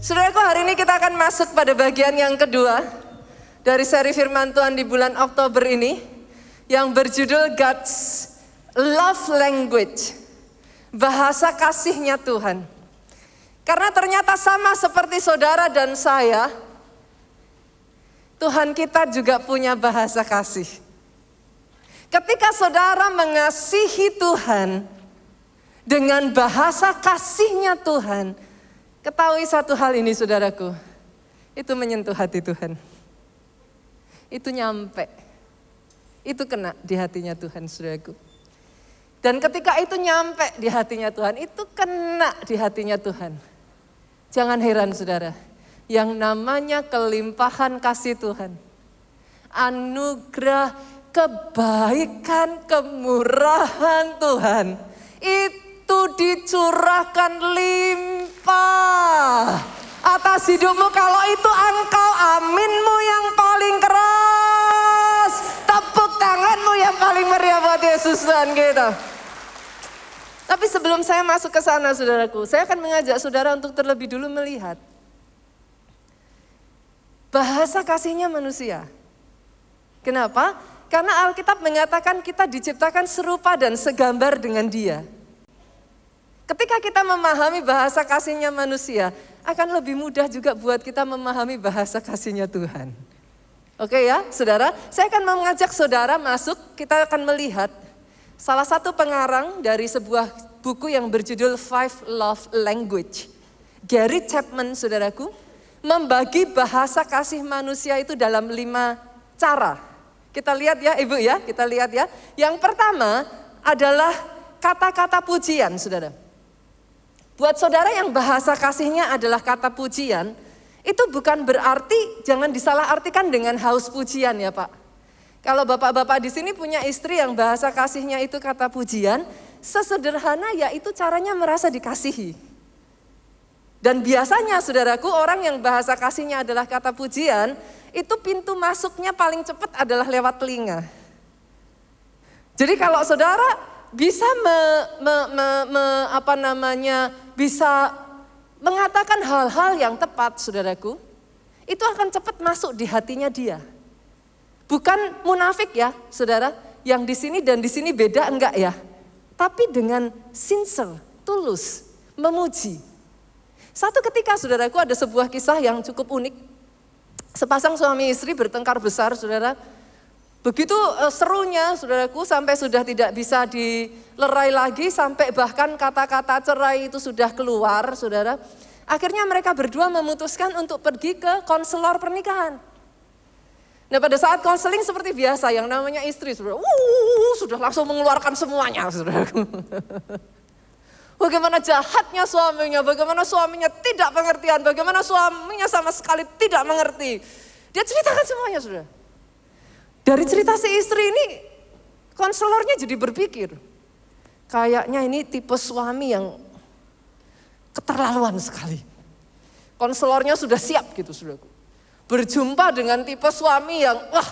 Saudaraku, hari ini kita akan masuk pada bagian yang kedua dari seri firman Tuhan di bulan Oktober ini yang berjudul God's Love Language, bahasa kasihnya Tuhan. Karena ternyata sama seperti saudara dan saya, Tuhan kita juga punya bahasa kasih. Ketika saudara mengasihi Tuhan dengan bahasa kasihnya Tuhan, ketahui satu hal ini saudaraku, itu menyentuh hati Tuhan. Itu nyampe, itu kena di hatinya Tuhan saudaraku. Dan ketika itu nyampe di hatinya Tuhan, itu kena di hatinya Tuhan. Jangan heran saudara, yang namanya kelimpahan kasih Tuhan, anugerah, kebaikan, kemurahan Tuhan, itu dicurahkan limpah atas hidupmu. Kalau itu engkau, aminmu yang paling keras, tepuk tanganmu yang paling meriah buat Yesus Tuhan kita. Tapi sebelum saya masuk ke sana saudaraku, saya akan mengajak saudara untuk terlebih dulu melihat bahasa kasihnya manusia. Kenapa? Karena Alkitab mengatakan kita diciptakan serupa dan segambar dengan Dia. Ketika kita memahami bahasa kasihnya manusia, akan lebih mudah juga buat kita memahami bahasa kasihnya Tuhan. Oke ya, saudara, saya akan mengajak saudara masuk, kita akan melihat salah satu pengarang dari sebuah buku yang berjudul Five Love Language. Gary Chapman, saudaraku, membagi bahasa kasih manusia itu dalam 5 cara. Kita lihat ya Ibu ya, kita lihat ya. Yang pertama adalah kata-kata pujian, saudara. Buat saudara yang bahasa kasihnya adalah kata pujian, itu bukan berarti jangan disalahartikan dengan haus pujian ya Pak. Kalau bapak-bapak di sini punya istri yang bahasa kasihnya itu kata pujian, sesederhana yaitu caranya merasa dikasihi. Dan biasanya saudaraku, orang yang bahasa kasihnya adalah kata pujian, itu pintu masuknya paling cepat adalah lewat telinga. Jadi kalau saudara bisa bisa mengatakan hal-hal yang tepat saudaraku, itu akan cepat masuk di hatinya dia. Bukan munafik ya saudara, yang di sini dan di sini beda enggak ya. Tapi dengan sincere, tulus, memuji. Satu ketika saudaraku ada sebuah kisah yang cukup unik. Sepasang suami istri bertengkar besar saudara. Begitu serunya saudaraku sampai sudah tidak bisa dilerai lagi, sampai bahkan kata-kata cerai itu sudah keluar saudara. Akhirnya mereka berdua memutuskan untuk pergi ke konselor pernikahan. Nah pada saat konseling seperti biasa yang namanya istri saudara, sudah langsung mengeluarkan semuanya saudaraku. Bagaimana jahatnya suaminya, bagaimana suaminya tidak pengertian, bagaimana suaminya sama sekali tidak mengerti. Dia ceritakan semuanya saudara. Dari cerita si istri ini, konselornya jadi berpikir, kayaknya ini tipe suami yang keterlaluan sekali. Konselornya sudah siap gitu saudaraku. Berjumpa dengan tipe suami yang, wah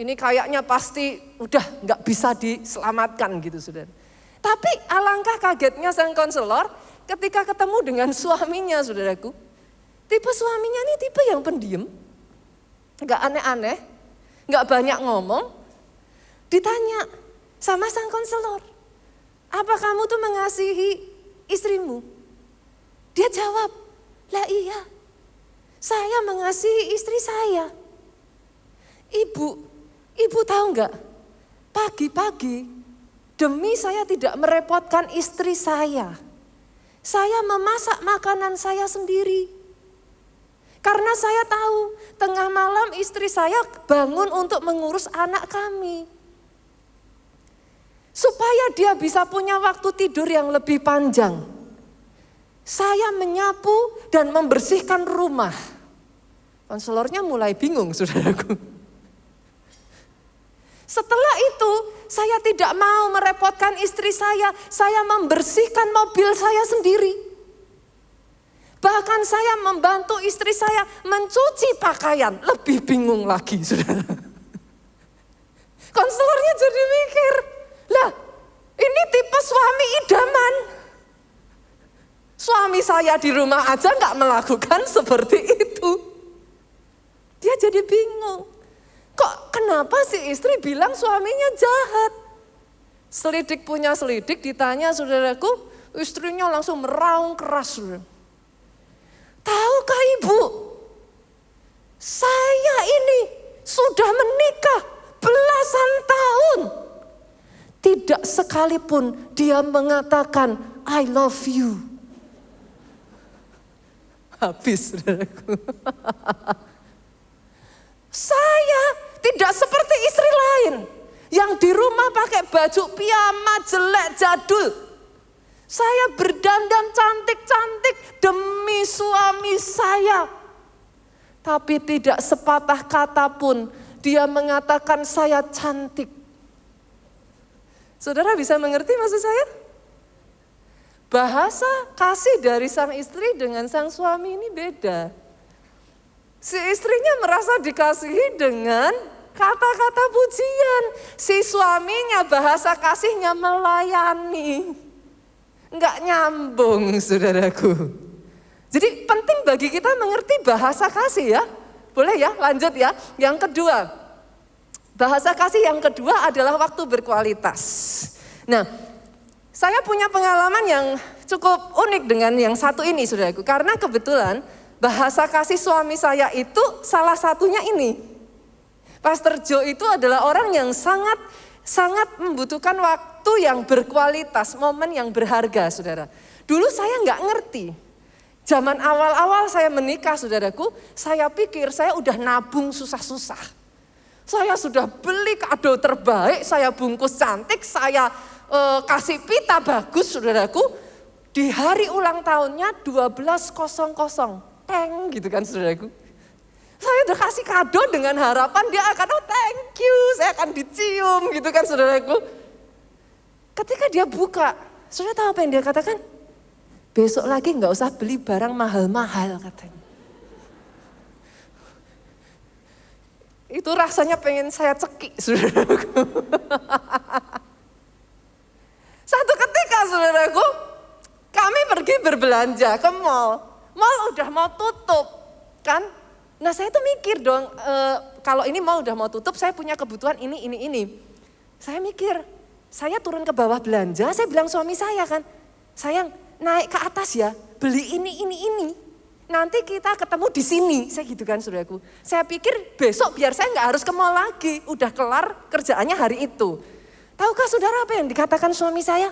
ini kayaknya pasti udah gak bisa diselamatkan gitu saudara. Tapi alangkah kagetnya sang konselor ketika ketemu dengan suaminya saudaraku. Tipe suaminya ini tipe yang pendiam, gak aneh-aneh, gak banyak ngomong. Ditanya sama sang konselor, apa kamu tuh mengasihi istrimu? Dia jawab, lah iya, saya mengasihi istri saya. Ibu tahu gak, pagi-pagi demi saya tidak merepotkan istri saya memasak makanan saya sendiri. Karena saya tahu tengah malam istri saya bangun untuk mengurus anak kami. Supaya dia bisa punya waktu tidur yang lebih panjang, saya menyapu dan membersihkan rumah. Konselornya mulai bingung saudaraku. Setelah itu saya tidak mau merepotkan istri saya membersihkan mobil saya sendiri. Bahkan saya membantu istri saya mencuci pakaian. Lebih bingung lagi saudara. Konselornya jadi mikir, lah ini tipe suami idaman. Suami saya di rumah aja nggak melakukan seperti itu. Dia jadi bingung. Kok kenapa si istri bilang suaminya jahat? Selidik punya selidik, ditanya saudaraku, istrinya langsung meraung keras. Tahukah ibu, saya ini sudah menikah belasan tahun. Tidak sekalipun dia mengatakan, I love you. Habis saudaraku. Saya tidak seperti istri lain yang di rumah pakai baju piyama jelek jadul. Saya berdandan cantik-cantik demi suami saya. Tapi tidak sepatah kata pun dia mengatakan saya cantik. Saudara bisa mengerti maksud saya? Bahasa kasih dari sang istri dengan sang suami ini beda. Si istrinya merasa dikasihi dengan kata-kata pujian. Si suaminya bahasa kasihnya melayani. Enggak nyambung saudaraku. Jadi penting bagi kita mengerti bahasa kasih ya. Boleh ya lanjut ya. Yang kedua. Bahasa kasih yang kedua adalah waktu berkualitas. Nah, saya punya pengalaman yang cukup unik dengan yang satu ini saudaraku. Karena kebetulan bahasa kasih suami saya itu salah satunya ini. Pastor Joe itu adalah orang yang sangat membutuhkan waktu yang berkualitas, momen yang berharga saudara. Dulu saya nggak ngerti. Zaman awal-awal saya menikah saudaraku, saya pikir saya udah nabung susah-susah. Saya sudah beli kado terbaik, saya bungkus cantik, saya kasih pita bagus saudaraku. Di hari ulang tahunnya 12.00, teng gitu kan saudaraku. Saya udah kasih kado dengan harapan dia akan, oh thank you, saya akan dicium gitu kan saudaraku. Ketika dia buka, saudara tahu apa yang dia katakan? Besok lagi nggak usah beli barang mahal-mahal katanya. Itu rasanya pengen saya cekik saudaraku. Satu ketika saudaraku, kami pergi berbelanja ke mall. Mall udah mau tutup kan. Nah saya tuh mikir dong, kalau ini mall udah mau tutup saya punya kebutuhan ini. Saya mikir, saya turun ke bawah belanja, saya bilang suami saya kan, sayang naik ke atas ya, beli ini. Nanti kita ketemu di sini, saya gitu kan saudaraku. Saya pikir besok biar saya nggak harus ke mall lagi, udah kelar kerjaannya hari itu. Tahukah saudara apa yang dikatakan suami saya?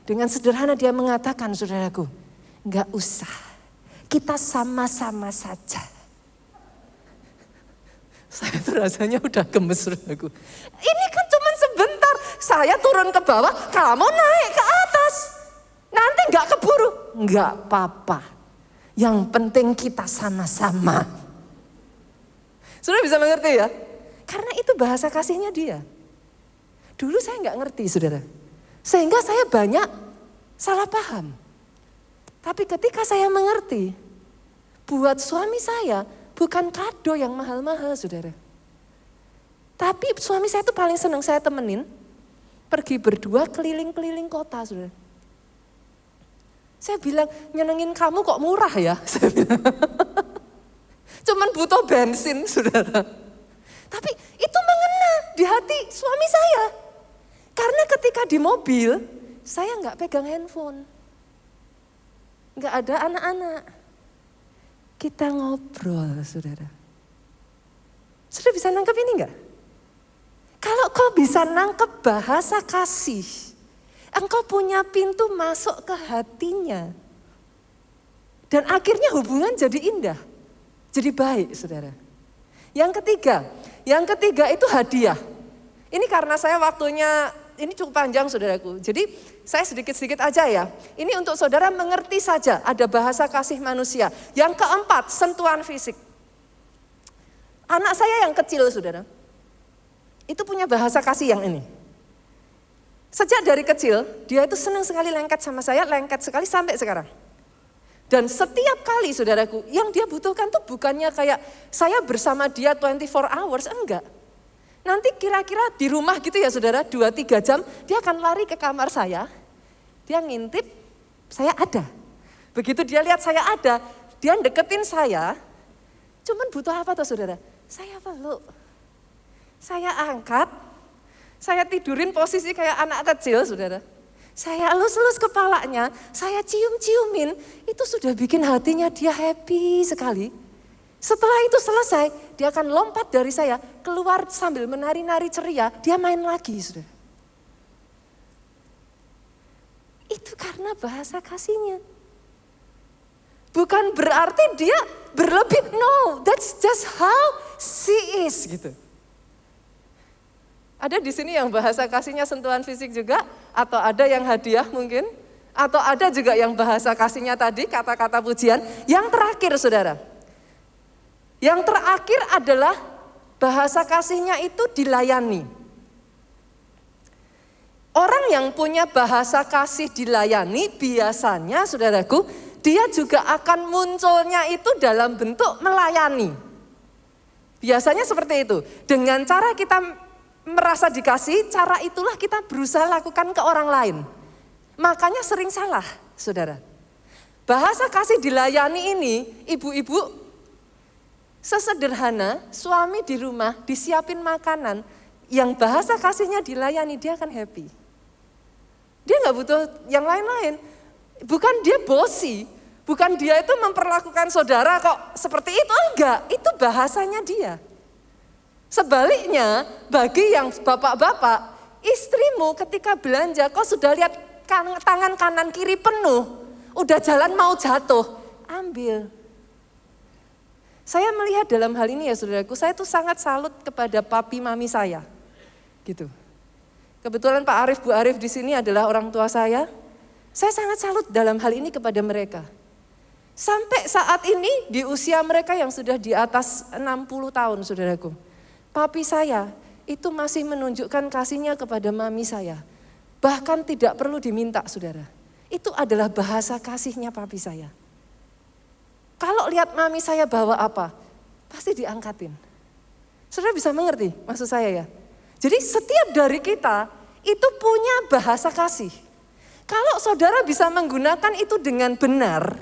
Dengan sederhana dia mengatakan saudaraku, nggak usah, kita sama-sama saja. Saya tuh rasanya udah gemes saudaraku. Ini kan cuma sebentar, saya turun ke bawah, kamu naik ke atas. Nanti nggak keburu, nggak apa-apa. Yang penting kita sama-sama. Saudara bisa mengerti ya? Karena itu bahasa kasihnya dia. Dulu saya nggak ngerti saudara. Sehingga saya banyak salah paham. Tapi ketika saya mengerti, buat suami saya bukan kado yang mahal-mahal saudara. Tapi suami saya itu paling senang saya temenin, pergi berdua keliling-keliling kota saudara. Saya bilang, nyenengin kamu kok murah ya? Saya bilang. Cuman butuh bensin, saudara. Tapi itu mengena di hati suami saya. Karena ketika di mobil, saya nggak pegang handphone. Nggak ada anak-anak. Kita ngobrol, saudara. Sudah bisa nangkep ini nggak? Kalau kau bisa nangkep bahasa kasih, engkau punya pintu masuk ke hatinya. Dan akhirnya hubungan jadi indah. Jadi baik saudara. Yang ketiga itu hadiah. Ini karena saya waktunya, ini cukup panjang saudaraku. Jadi saya sedikit-sedikit aja ya. Ini untuk saudara mengerti saja ada bahasa kasih manusia. Yang keempat, sentuhan fisik. Anak saya yang kecil saudara. Itu punya bahasa kasih yang ini. Sejak dari kecil, dia itu senang sekali lengket sama saya, lengket sekali sampai sekarang. Dan setiap kali saudaraku, yang dia butuhkan tuh bukannya kayak saya bersama dia 24 hours, enggak. Nanti kira-kira di rumah gitu ya saudara, 2-3 jam, dia akan lari ke kamar saya, dia ngintip, saya ada. Begitu dia lihat saya ada, dia deketin saya. Cuman butuh apa tuh saudara? Saya peluk. Saya angkat. Saya tidurin posisi kayak anak kecil saudara. Saya elus-elus kepalanya, saya cium-ciumin. Itu sudah bikin hatinya dia happy sekali. Setelah itu selesai, dia akan lompat dari saya, keluar sambil menari-nari ceria, dia main lagi saudara. Itu karena bahasa kasihnya. Bukan berarti dia berlebih, no, that's just how she is gitu. Ada di sini yang bahasa kasihnya sentuhan fisik juga, atau ada yang hadiah mungkin, atau ada juga yang bahasa kasihnya tadi kata-kata pujian. Yang terakhir saudara, yang terakhir adalah bahasa kasihnya itu dilayani. Orang yang punya bahasa kasih dilayani biasanya saudaraku, dia juga akan munculnya itu dalam bentuk melayani. Biasanya seperti itu. Dengan cara kita merasa dikasih, cara itulah kita berusaha lakukan ke orang lain. Makanya sering salah, saudara. Bahasa kasih dilayani ini, ibu-ibu sesederhana, suami di rumah disiapin makanan, yang bahasa kasihnya dilayani, dia akan happy. Dia gak butuh yang lain-lain. Bukan dia bosi, bukan dia itu memperlakukan saudara kok seperti itu, enggak. Itu bahasanya dia. Sebaliknya, bagi yang bapak-bapak, istrimu ketika belanja, kau sudah lihat tangan kanan kiri penuh, udah jalan mau jatuh, ambil. Saya melihat dalam hal ini ya saudaraku, saya tuh sangat salut kepada papi mami saya, gitu. Kebetulan Pak Arif, Bu Arif di sini adalah orang tua saya sangat salut dalam hal ini kepada mereka. Sampai saat ini di usia mereka yang sudah di atas 60 tahun saudaraku. Papi saya itu masih menunjukkan kasihnya kepada mami saya. Bahkan tidak perlu diminta saudara. Itu adalah bahasa kasihnya papi saya. Kalau lihat mami saya bawa apa, pasti diangkatin. Saudara bisa mengerti maksud saya ya? Jadi setiap dari kita itu punya bahasa kasih. Kalau saudara bisa menggunakan itu dengan benar,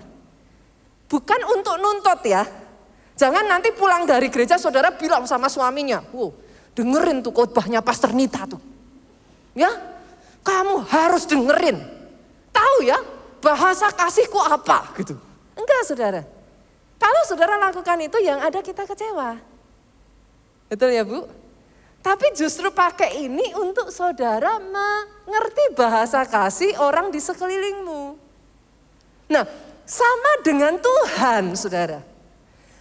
bukan untuk nuntut ya. Jangan nanti pulang dari gereja saudara bilang sama suaminya, wow, dengerin tuh khotbahnya Pastor Nita tuh. Ya, kamu harus dengerin. Tahu ya, bahasa kasihku apa gitu. Enggak saudara. Kalau saudara lakukan itu yang ada kita kecewa. Betul ya Bu? Tapi justru pakai ini untuk saudara mengerti bahasa kasih orang di sekelilingmu. Nah, sama dengan Tuhan saudara.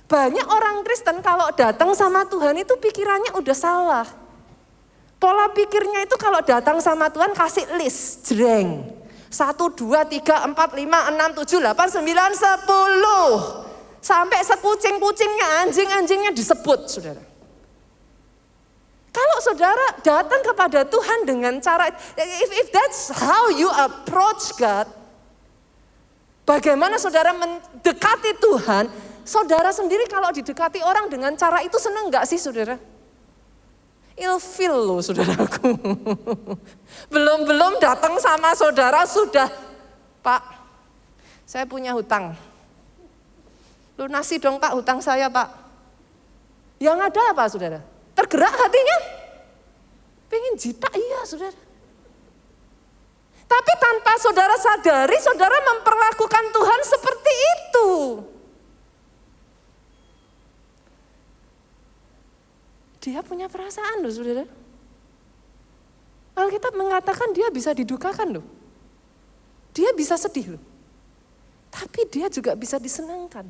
Banyak orang Kristen kalau datang sama Tuhan itu pikirannya udah salah. Pola pikirnya itu kalau datang sama Tuhan kasih list, jreng. 1, 2, 3, 4, 5, 6, 7, 8, 9, 10. Sampai sekucing-kucingnya, anjing-anjingnya disebut saudara. Kalau saudara datang kepada Tuhan dengan cara, if that's how you approach God, bagaimana saudara mendekati Tuhan, saudara sendiri kalau didekati orang dengan cara itu senang gak sih saudara? Ilfil loh saudaraku. Belum datang sama saudara sudah, Pak, saya punya hutang. Lunasi dong Pak hutang saya Pak. Yang ada apa saudara? Tergerak hatinya? Pengen jita iya saudara. Tapi tanpa saudara sadari, saudara memperlakukan Tuhan seperti itu. Dia punya perasaan loh saudara. Alkitab mengatakan dia bisa didukakan loh. Dia bisa sedih loh. Tapi dia juga bisa disenangkan.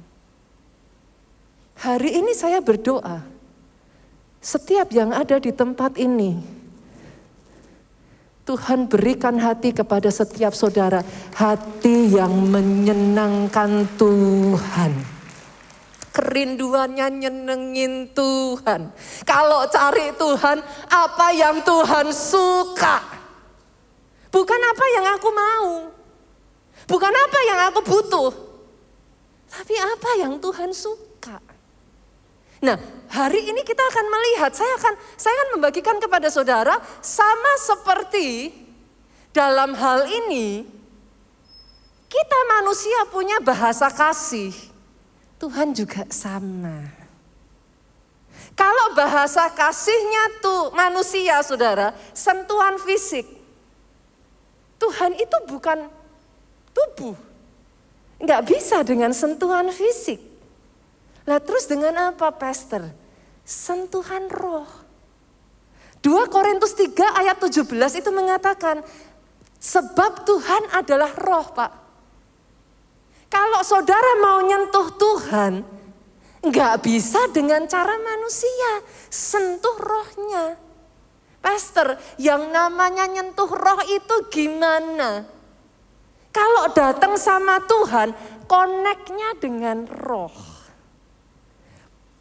Hari ini saya berdoa, setiap yang ada di tempat ini, Tuhan berikan hati kepada setiap saudara, hati yang menyenangkan Tuhan. Kerinduannya nyenengin Tuhan. Kalau cari Tuhan, apa yang Tuhan suka. Bukan apa yang aku mau. Bukan apa yang aku butuh. Tapi apa yang Tuhan suka. Nah, hari ini kita akan melihat, saya akan membagikan kepada saudara sama seperti dalam hal ini Kita manusia punya bahasa kasih, Tuhan juga sama. Kalau bahasa kasihnya tuh manusia, saudara, sentuhan fisik. Tuhan itu bukan tubuh. Enggak bisa dengan sentuhan fisik. Lah terus dengan apa, Pastor? Sentuhan roh. 2 Korintus 3 ayat 17 itu mengatakan, sebab Tuhan adalah roh, Pak. Kalau saudara mau nyentuh Tuhan, enggak bisa dengan cara manusia, sentuh rohnya. Pastor, yang namanya nyentuh roh itu gimana? Kalau datang sama Tuhan, koneknya dengan roh.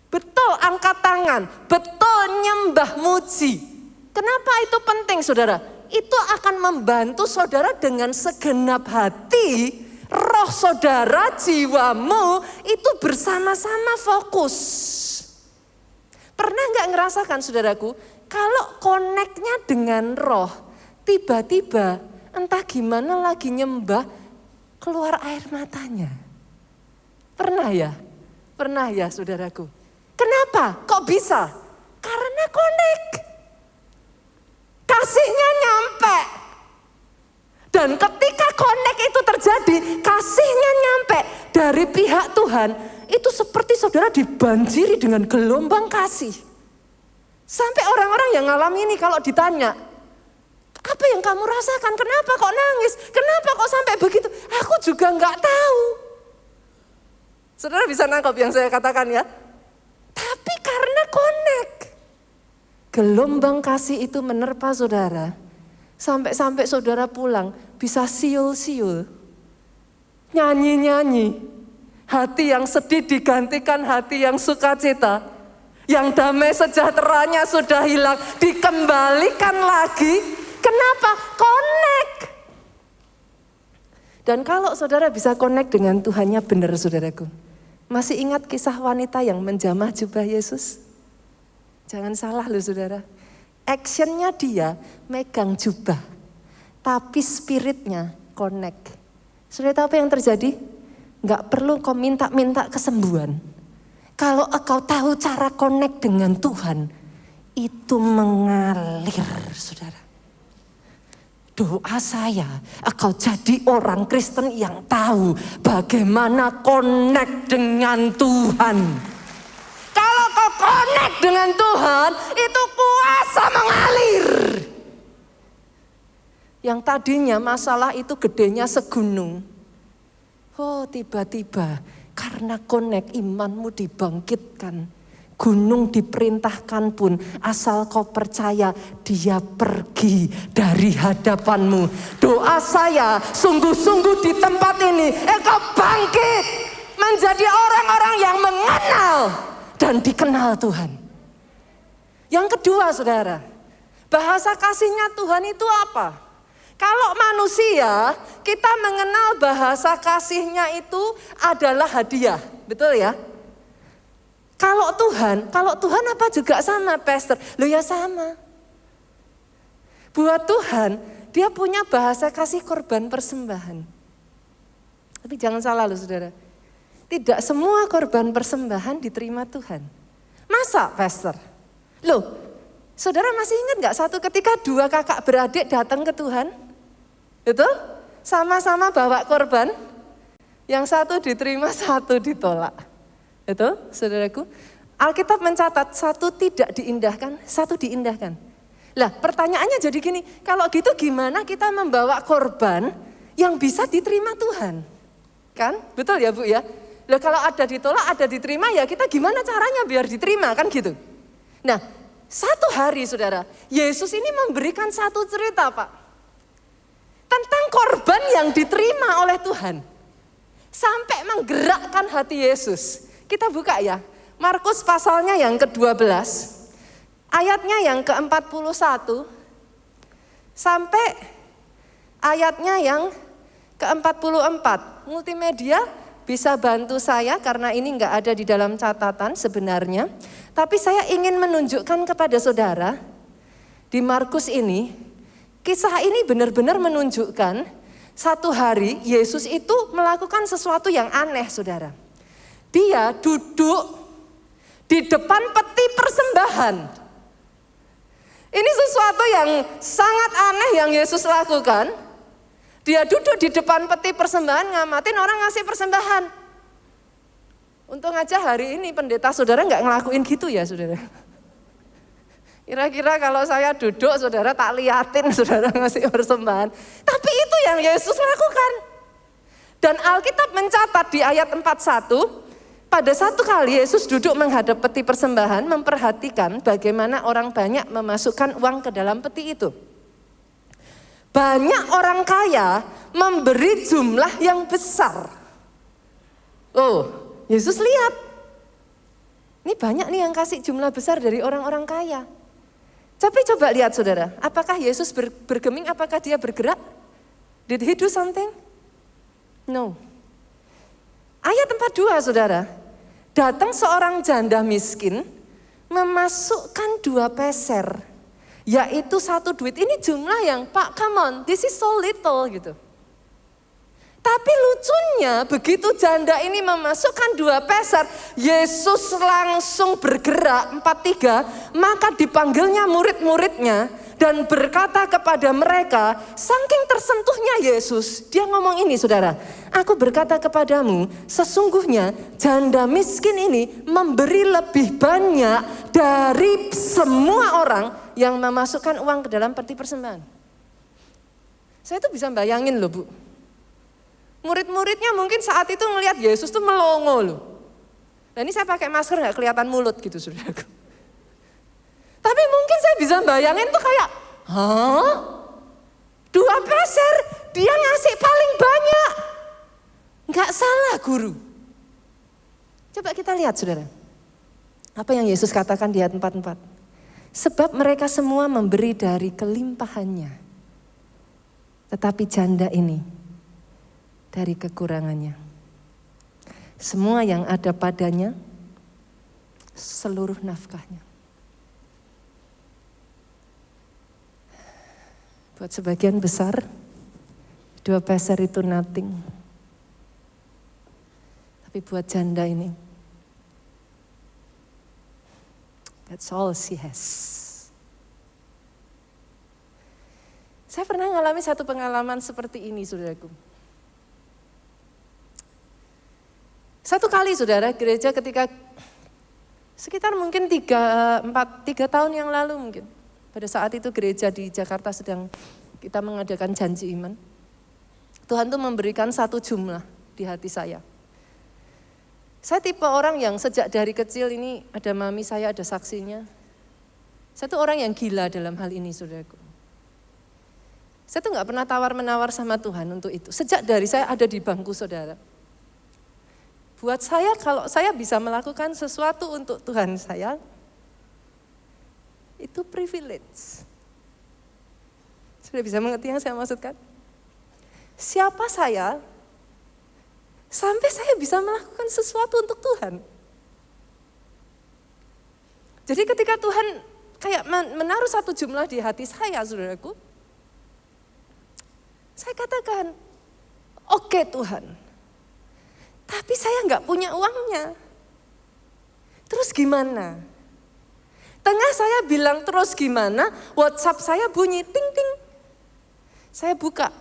Betul angkat tangan, betul nyembah muji. Kenapa itu penting, saudara? Itu akan membantu saudara dengan segenap hati, roh saudara, jiwamu itu bersama-sama fokus. Pernah gak ngerasakan, saudaraku, kalau koneknya dengan roh, tiba-tiba entah gimana lagi nyembah, keluar air matanya. Pernah ya? Pernah ya, saudaraku? Kenapa? Kok bisa? Karena konek. Kasihnya nyampe. Dan ketika konek itu terjadi, kasihnya nyampe dari pihak Tuhan, itu seperti saudara dibanjiri dengan gelombang kasih. Sampai orang-orang yang ngalami ini kalau ditanya, apa yang kamu rasakan? Kenapa kok nangis? Kenapa kok sampai begitu? Aku juga nggak tahu. Saudara bisa nangkap yang saya katakan ya? Tapi karena konek. Gelombang kasih itu menerpa saudara. Sampai-sampai saudara pulang bisa siul-siul. Nyanyi-nyanyi. Hati yang sedih digantikan hati yang sukacita. Yang damai sejahteranya sudah hilang. Dikembalikan lagi. Kenapa? Konek. Dan kalau saudara bisa konek dengan Tuhannya benar, saudaraku. Masih ingat kisah wanita yang menjamah jubah Yesus? Jangan salah loh, saudara. Actionnya dia megang jubah. Tapi spiritnya connect. Saudara tahu apa yang terjadi? Gak perlu kau minta-minta kesembuhan. Kalau engkau tahu cara connect dengan Tuhan, itu mengalir, saudara. Doa saya, engkau jadi orang Kristen yang tahu bagaimana connect dengan Tuhan. Kalau kau connect dengan Tuhan, itu kuasa mengalir. Yang tadinya masalah itu gedenya segunung. Oh, tiba-tiba karena connect imanmu dibangkitkan. Gunung diperintahkan pun asal kau percaya dia pergi dari hadapanmu. Doa saya sungguh-sungguh di tempat ini engkau bangkit menjadi orang-orang yang mengenal dan dikenal Tuhan. Yang kedua, saudara, bahasa kasihnya Tuhan itu apa? Kalau manusia kita mengenal bahasa kasihnya itu adalah hadiah, betul ya? Kalau Tuhan apa juga sama, Pastor? Loh ya sama. Buat Tuhan, dia punya bahasa kasih korban persembahan. Tapi jangan salah loh, saudara. Tidak semua korban persembahan diterima Tuhan. Masa, Pastor? Loh, saudara masih ingat gak satu ketika 2 kakak beradik datang ke Tuhan? Betul? Sama-sama bawa korban. Yang satu diterima, satu ditolak. Betul, saudaraku? Alkitab mencatat satu tidak diindahkan, satu diindahkan. Lah pertanyaannya jadi gini, kalau gitu gimana kita membawa korban yang bisa diterima Tuhan? Kan? Betul ya Bu ya? Lah kalau ada ditolak, ada diterima ya kita gimana caranya biar diterima kan gitu. Nah satu hari saudara, Yesus ini memberikan satu cerita Pak. Tentang korban yang diterima oleh Tuhan. Sampai menggerakkan hati Yesus. Kita buka ya, Markus pasalnya yang ke-12, ayatnya yang ke-41, sampai ayatnya yang ke-44. Multimedia bisa bantu saya karena ini enggak ada di dalam catatan sebenarnya. Tapi saya ingin menunjukkan kepada saudara, di Markus ini, kisah ini benar-benar menunjukkan Satu hari Yesus itu melakukan sesuatu yang aneh, saudara. Dia duduk di depan peti persembahan. Ini sesuatu yang sangat aneh yang Yesus lakukan. Dia duduk di depan peti persembahan, ngamatin orang ngasih persembahan. Untung aja hari ini pendeta saudara nggak ngelakuin gitu ya, saudara. Kira-kira kalau saya duduk, saudara tak liatin saudara ngasih persembahan. Tapi itu yang Yesus lakukan. Dan Alkitab mencatat di ayat 41, pada satu kali Yesus duduk menghadap peti persembahan, memperhatikan bagaimana orang banyak memasukkan uang ke dalam peti itu. Banyak orang kaya memberi jumlah yang besar. Oh, Yesus lihat. Ini banyak nih yang kasih jumlah besar dari orang-orang kaya. Tapi coba lihat saudara, apakah Yesus bergeming, apakah dia bergerak? Did he do something? No. Ayat 42 saudara, datang seorang janda miskin memasukkan 2 peser, yaitu 1 duit. Ini jumlah yang, Pak, come on, this is so little gitu. Tapi lucunya begitu janda ini memasukkan 2 peser, Yesus langsung bergerak 43, maka dipanggilnya murid-muridnya dan berkata kepada mereka, saking tersentuhnya Yesus, dia ngomong ini saudara, aku berkata kepadamu, sesungguhnya janda miskin ini memberi lebih banyak dari semua orang yang memasukkan uang ke dalam peti persembahan. Saya tuh bisa bayangin loh Bu. Murid-muridnya mungkin saat itu ngelihat Yesus tuh melongo loh. Nah ini saya pakai masker gak kelihatan mulut gitu saudaraku. Tapi mungkin saya bisa bayangin tuh kayak, 2 peser dia ngasih paling banyak. Gak salah guru. Coba kita lihat saudara. Apa yang Yesus katakan di ayat 44. Sebab mereka semua memberi dari kelimpahannya. Tetapi janda ini dari kekurangannya. Semua yang ada padanya, seluruh nafkahnya. Buat sebagian besar, 2 peser itu nothing. Tapi buat janda ini, that's all she has. Saya pernah mengalami satu pengalaman seperti ini, saudaraku. Satu kali saudara, gereja ketika sekitar mungkin 3 tahun yang lalu mungkin. Pada saat itu gereja di Jakarta sedang kita mengadakan janji iman. Tuhan tuh memberikan satu jumlah di hati saya. Saya tipe orang yang sejak dari kecil ini, ada mami saya, ada saksinya. Saya tuh orang yang gila dalam hal ini saudaraku. Saya tuh gak pernah tawar-menawar sama Tuhan untuk itu. Sejak dari saya ada di bangku saudara. Buat saya kalau saya bisa melakukan sesuatu untuk Tuhan saya, itu privilege. Sudah bisa mengerti yang saya maksudkan? Siapa saya, sampai saya bisa melakukan sesuatu untuk Tuhan. Jadi ketika Tuhan kayak menaruh satu jumlah di hati saya, saudaraku, saya katakan, oke Tuhan. Tapi saya nggak punya uangnya. Terus gimana? Tengah saya bilang terus gimana, WhatsApp saya bunyi ting ting. Saya buka,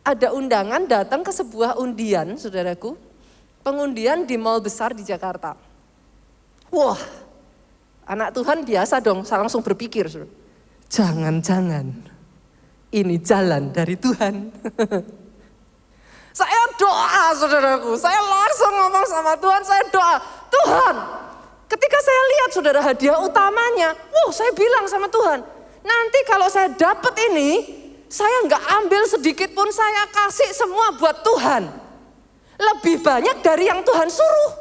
ada undangan datang ke sebuah undian, saudaraku. Pengundian di mall besar di Jakarta. Wah, anak Tuhan biasa dong, saya langsung berpikir, jangan-jangan ini jalan dari Tuhan. Saya doa saudaraku, saya langsung ngomong sama Tuhan, saya doa, Tuhan, ketika saya lihat saudara hadiah utamanya, saya bilang sama Tuhan, nanti kalau saya dapat ini, saya nggak ambil sedikit pun, saya kasih semua buat Tuhan. Lebih banyak dari yang Tuhan suruh.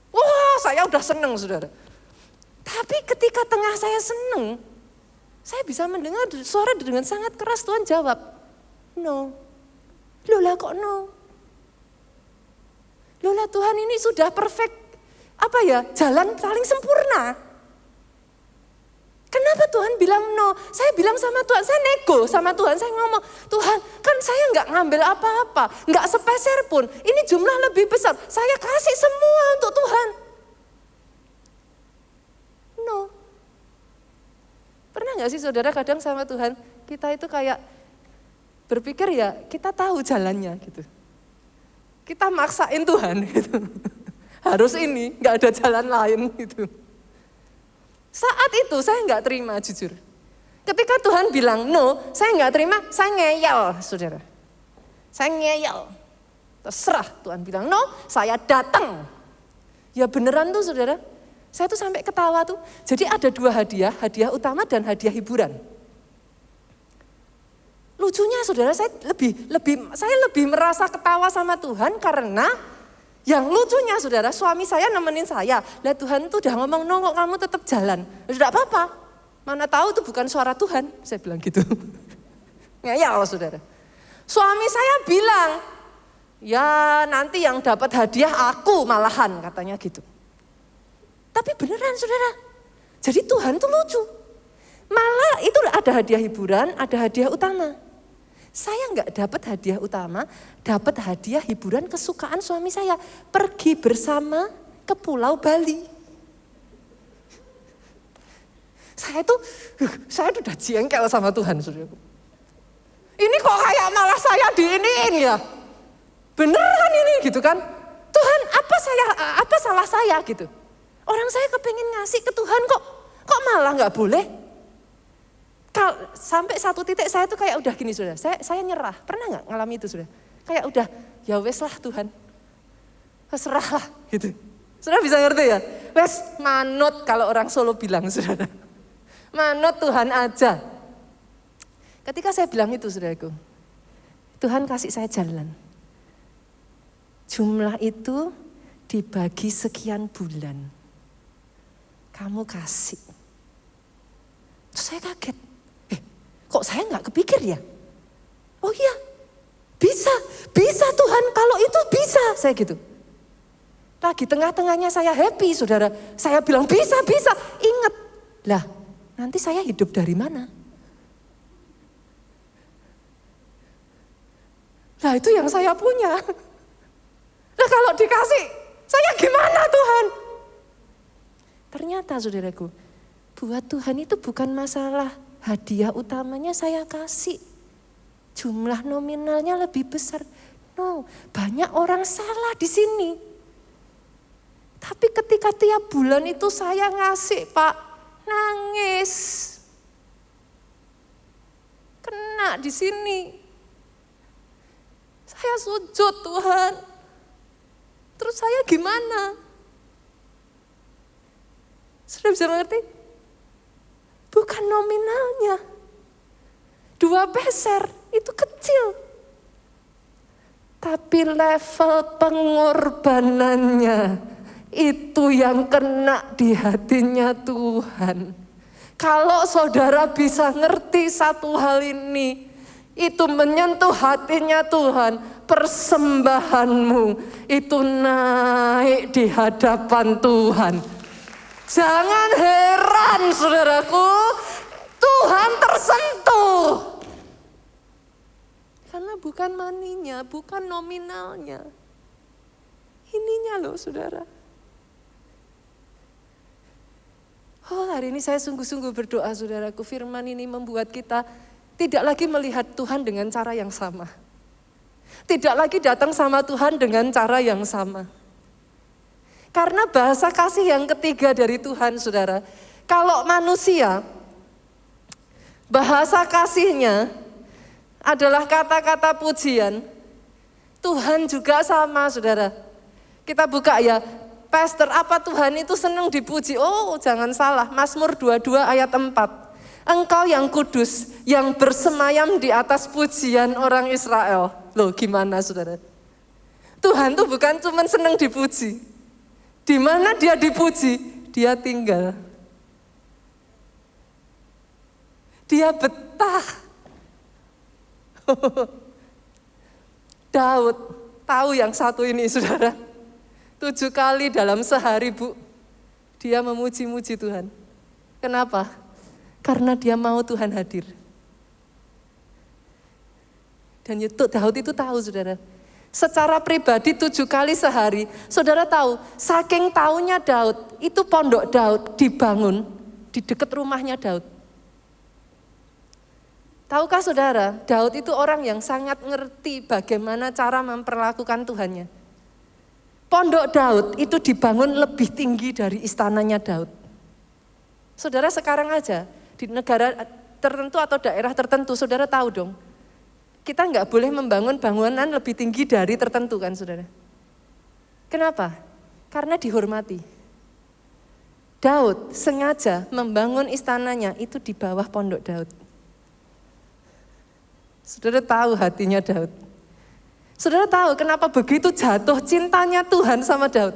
Wah, saya udah seneng saudara. Tapi ketika tengah saya seneng, saya bisa mendengar suara dengan sangat keras. Tuhan jawab, no. Lola kok no? Lola Tuhan ini sudah perfect, jalan paling sempurna. Kenapa Kenapa Tuhan bilang no? Saya bilang sama Tuhan, saya nego sama Tuhan, saya ngomong, Tuhan kan saya nggak ngambil apa-apa, nggak sepeser pun, ini jumlah lebih besar, saya kasih semua untuk Tuhan. No. Pernah nggak sih saudara kadang sama Tuhan, kita itu kayak berpikir ya kita tahu jalannya gitu. Kita maksain Tuhan gitu. Harus ini, nggak ada jalan lain gitu. Saat itu saya nggak terima jujur. Ketika Tuhan bilang no, saya nggak terima, saya ngeyel saudara. Saya ngeyel. Terserah Tuhan bilang no, saya datang. Ya beneran tuh saudara. Saya tuh sampai ketawa tuh. Jadi ada 2 hadiah, hadiah utama dan hadiah hiburan. Lucunya saudara, saya lebih merasa ketawa sama Tuhan karena yang lucunya saudara, suami saya nemenin saya. Lah Tuhan tuh udah ngomong, no kok kamu tetap jalan. Tidak apa-apa, mana tahu itu bukan suara Tuhan. Saya bilang gitu. Ngeyel saudara. Suami saya bilang, ya nanti yang dapat hadiah aku malahan katanya gitu. Tapi beneran saudara, jadi Tuhan tuh lucu. Malah itu ada hadiah hiburan, ada hadiah utama. Saya nggak dapat hadiah utama, dapat hadiah hiburan kesukaan suami saya. Pergi bersama ke Pulau Bali. Saya tuh udah jengkel sama Tuhan, saudaraku. Ini kok kayak malah saya diiniin ya? Beneran ini gitu kan? Tuhan, apa salah saya gitu? Orang saya kepengen ngasih ke Tuhan kok malah nggak boleh? Sampai satu titik saya tuh kayak udah gini saudara, saya nyerah. Pernah nggak ngalami itu saudara? Kayak udah, ya wes lah Tuhan, serah lah gitu. Saudara bisa ngerti ya? Wes manut kalau orang Solo bilang saudara. Manut Tuhan aja. Ketika saya bilang itu saudaraku, Tuhan kasih saya jalan. Jumlah itu dibagi sekian bulan. Kamu kasih. Terus saya kaget. Kok saya nggak kepikir ya? Oh iya, bisa Tuhan kalau itu bisa, saya gitu. Lagi tengah-tengahnya saya happy saudara, saya bilang bisa, ingat. Lah nanti saya hidup dari mana? Lah itu yang saya punya. Lah kalau dikasih, saya gimana Tuhan? Ternyata saudaraku, buat Tuhan itu bukan masalah hadiah utamanya saya kasih. Jumlah nominalnya lebih besar. No, banyak orang salah di sini. Tapi ketika tiap bulan itu saya ngasih Pak, nangis. Kena di sini. Saya sujud Tuhan. Terus saya gimana? Sudah bisa mengerti? Bukan nominalnya. 2 peser itu kecil. Tapi level pengorbanannya itu yang kena di hatinya Tuhan. Kalau saudara bisa ngerti satu hal ini, itu menyentuh hatinya Tuhan, persembahanmu itu naik di hadapan Tuhan. Jangan heran saudaraku, Tuhan tersentuh. Karena bukan maninya, bukan nominalnya. Ininya loh saudara. Oh hari ini saya sungguh-sungguh berdoa saudaraku, firman ini membuat kita tidak lagi melihat Tuhan dengan cara yang sama. Tidak lagi datang sama Tuhan dengan cara yang sama. Karena bahasa kasih yang ketiga dari Tuhan saudara, kalau manusia bahasa kasihnya adalah kata-kata pujian, Tuhan juga sama saudara. Kita buka ya, Pastor, apa Tuhan itu senang dipuji? Oh jangan salah, Mazmur 22 ayat 4. Engkau yang kudus, yang bersemayam di atas pujian orang Israel. Loh gimana saudara? Tuhan tuh bukan cuma senang dipuji. Di mana dia dipuji, dia tinggal. Dia betah. Daud, tahu yang satu ini saudara. 7 kali dalam sehari dia memuji-muji Tuhan. Kenapa? Karena dia mau Tuhan hadir. Dan Daud itu tahu, saudara. Secara pribadi 7 kali sehari, saudara tahu, saking taunya Daud, itu pondok Daud dibangun di dekat rumahnya Daud. Tahukah saudara, Daud itu orang yang sangat ngerti bagaimana cara memperlakukan Tuhannya. Pondok Daud itu dibangun lebih tinggi dari istananya Daud. Saudara sekarang aja, di negara tertentu atau daerah tertentu, saudara tahu dong, kita nggak boleh membangun bangunan lebih tinggi dari tertentu kan saudara. Kenapa? Karena dihormati. Daud sengaja membangun istananya itu di bawah pondok Daud. Saudara tahu hatinya Daud. Saudara tahu kenapa begitu jatuh cintanya Tuhan sama Daud.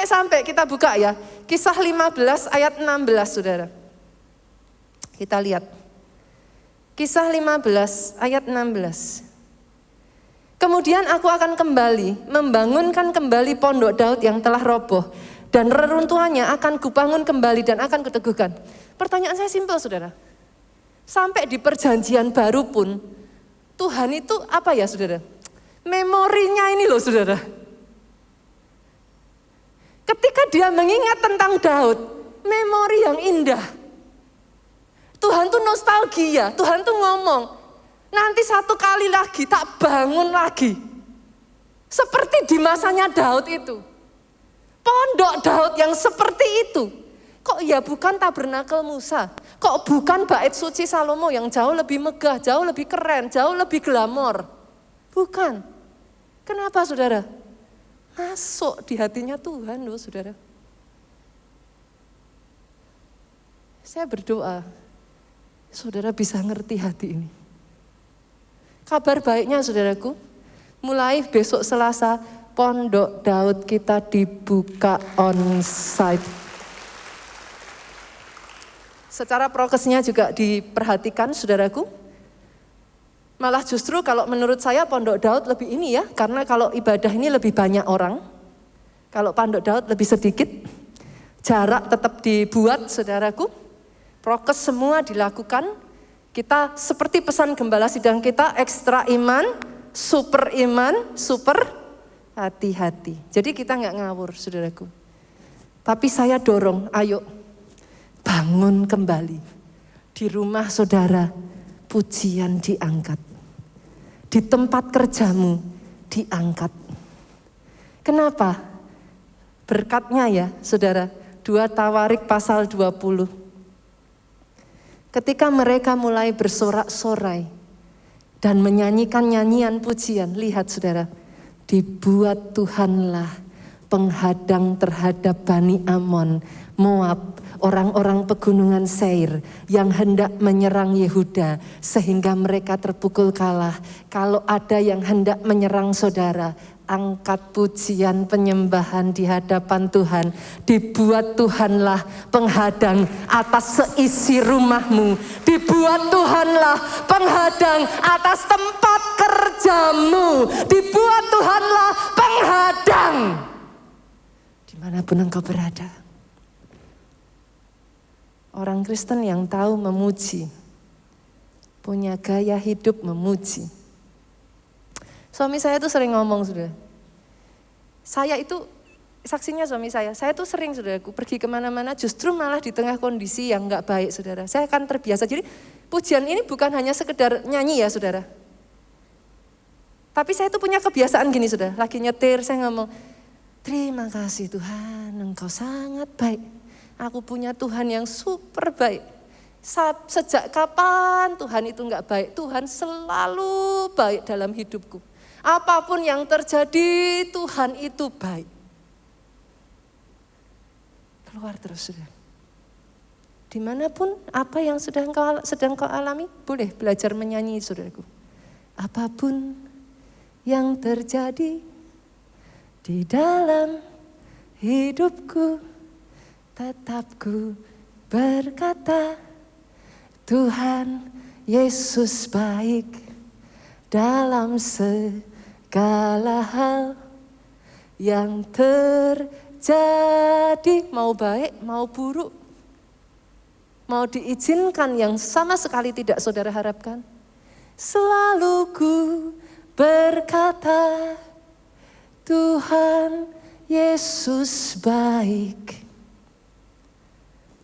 Sampai kita buka ya, Kisah 15 ayat 16 saudara. Kita lihat. Kisah 15 ayat 16. Kemudian aku akan kembali, membangunkan kembali pondok Daud yang telah roboh. Dan reruntuhannya akan kubangun kembali dan akan kuteguhkan. Pertanyaan saya simpel saudara. Sampai di perjanjian baru pun, Tuhan itu apa ya saudara? Memorinya ini loh saudara. Ketika dia mengingat tentang Daud, memori yang indah. Tuhan tuh nostalgia, Tuhan tuh ngomong, nanti satu kali lagi tak bangun lagi. Seperti di masanya Daud itu. Pondok Daud yang seperti itu. Kok ya bukan tabernakel Musa? Kok bukan bait suci Salomo yang jauh lebih megah, jauh lebih keren, jauh lebih glamor? Bukan. Kenapa saudara? Masuk di hatinya Tuhan loh saudara. Saya berdoa, saudara bisa ngerti hati ini. Kabar baiknya saudaraku, mulai besok Selasa, pondok Daud kita dibuka on-site. Secara prokesnya juga diperhatikan saudaraku. Malah justru kalau menurut saya pondok Daud lebih ini ya, karena kalau ibadah ini lebih banyak orang. Kalau pondok Daud lebih sedikit, jarak tetap dibuat saudaraku. Prokes semua dilakukan. Kita seperti pesan gembala sidang kita, ekstra iman, super hati-hati. Jadi kita nggak ngawur saudaraku. Tapi saya dorong, ayo bangun kembali. Di rumah saudara, pujian diangkat. Di tempat kerjamu diangkat. Kenapa? Berkatnya ya saudara, 2 Tawarik pasal 20. Ketika mereka mulai bersorak-sorai dan menyanyikan nyanyian pujian, lihat saudara, dibuat Tuhanlah penghadang terhadap Bani Amon, Moab, orang-orang pegunungan Seir yang hendak menyerang Yehuda sehingga mereka terpukul kalah. Kalau ada yang hendak menyerang saudara, angkat pujian penyembahan di hadapan Tuhan. Dibuat Tuhanlah penghadang atas seisi rumahmu. Dibuat Tuhanlah penghadang atas tempat kerjamu. Dibuat Tuhanlah penghadang dimanapun engkau berada. Orang Kristen yang tahu memuji, punya gaya hidup memuji. Suami saya tuh sering ngomong sudah. Saya itu, saksinya suami saya tuh sering saudaraku pergi kemana-mana justru malah di tengah kondisi yang gak baik saudara. Saya akan terbiasa, jadi pujian ini bukan hanya sekedar nyanyi ya saudara. Tapi saya tuh punya kebiasaan gini saudara, lagi nyetir saya ngomong, terima kasih Tuhan, Engkau sangat baik. Aku punya Tuhan yang super baik. Sejak kapan Tuhan itu gak baik? Tuhan selalu baik dalam hidupku. Apapun yang terjadi, Tuhan itu baik. Keluar terus sudah. Dimanapun apa yang sedang kau alami, boleh belajar menyanyi saudaraku. Apapun yang terjadi di dalam hidupku, tetap ku berkata, Tuhan Yesus baik dalam segala hal yang terjadi. Mau baik, mau buruk, mau diizinkan yang sama sekali tidak saudara harapkan. Selalu ku berkata, Tuhan Yesus baik.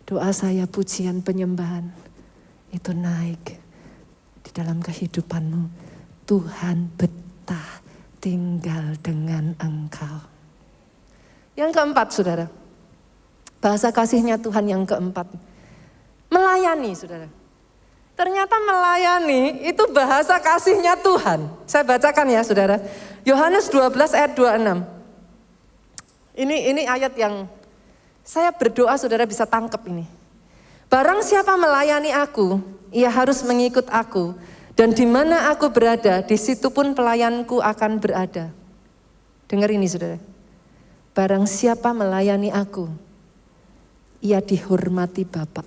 Doa saya, pujian penyembahan itu naik di dalam kehidupanmu. Tuhan betah tinggal dengan engkau. Yang keempat, saudara. Bahasa kasihnya Tuhan yang keempat. Melayani, saudara. Ternyata melayani itu bahasa kasihnya Tuhan. Saya bacakan ya, saudara. Yohanes 12 ayat 26. Ini ayat yang saya berdoa saudara bisa tangkap ini. Barang siapa melayani aku, ia harus mengikut aku. Dan di mana aku berada, di situ pun pelayanku akan berada. Dengar ini saudara. Barang siapa melayani aku, ia dihormati Bapa.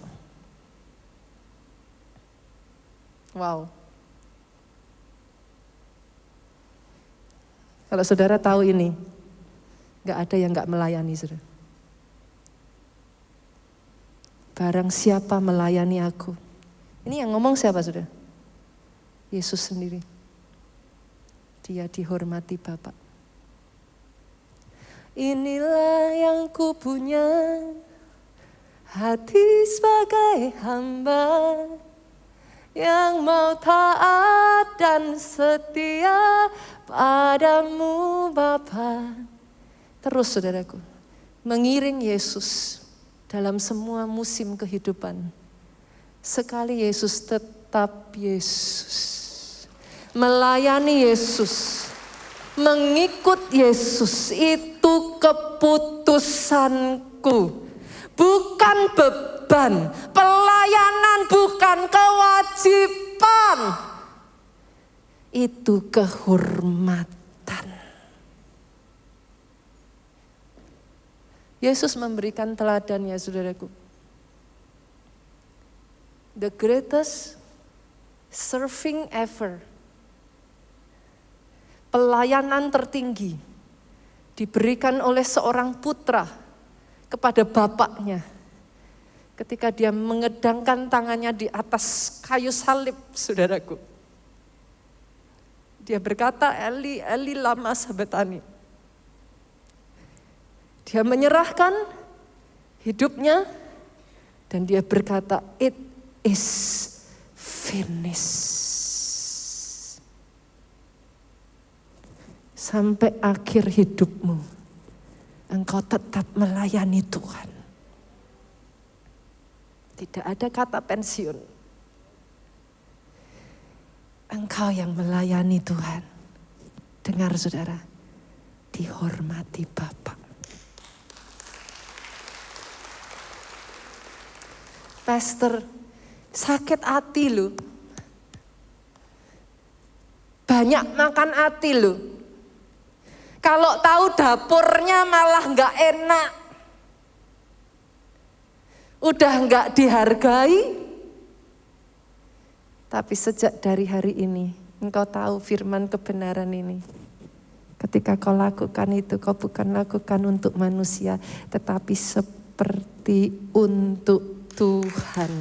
Wow. Kalau saudara tahu ini, gak ada yang gak melayani saudara. Barang siapa melayani aku. Ini yang ngomong siapa saudara? Yesus sendiri. Dia dihormati Bapa. Inilah yang ku punya, hati sebagai hamba, yang mau taat dan setia padamu Bapa. Terus saudaraku, mengiring Yesus dalam semua musim kehidupan. Sekali Yesus tetap Yesus. Melayani Yesus, mengikut Yesus itu keputusanku. Bukan beban, pelayanan bukan kewajiban. Itu kehormatan. Yesus memberikan teladan ya saudaraku. The greatest serving ever. Pelayanan tertinggi diberikan oleh seorang putra kepada bapaknya. Ketika dia mengedangkan tangannya di atas kayu salib, saudaraku. Dia berkata, Eli, Eli lama sabachthani. Dia menyerahkan hidupnya dan dia berkata, it is finished. Sampai akhir hidupmu, engkau tetap melayani Tuhan. Tidak ada kata pensiun. Engkau yang melayani Tuhan. Dengar saudara, dihormati Bapa. Pastor, sakit hati lu. Banyak makan hati lu. Kalau tahu dapurnya malah gak enak. Udah gak dihargai. Tapi sejak dari hari ini, engkau tahu firman kebenaran ini. Ketika kau lakukan itu, kau bukan lakukan untuk manusia, tetapi seperti untuk Tuhan.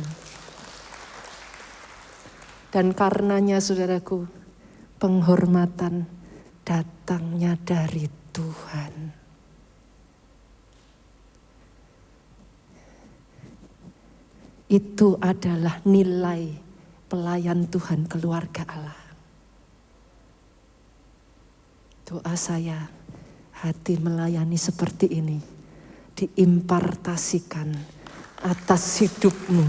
Dan karenanya saudaraku, penghormatan datangnya dari Tuhan. Itu adalah nilai pelayan Tuhan, keluarga Allah. Doa saya, hati melayani seperti ini diimpartasikan atas hidupmu,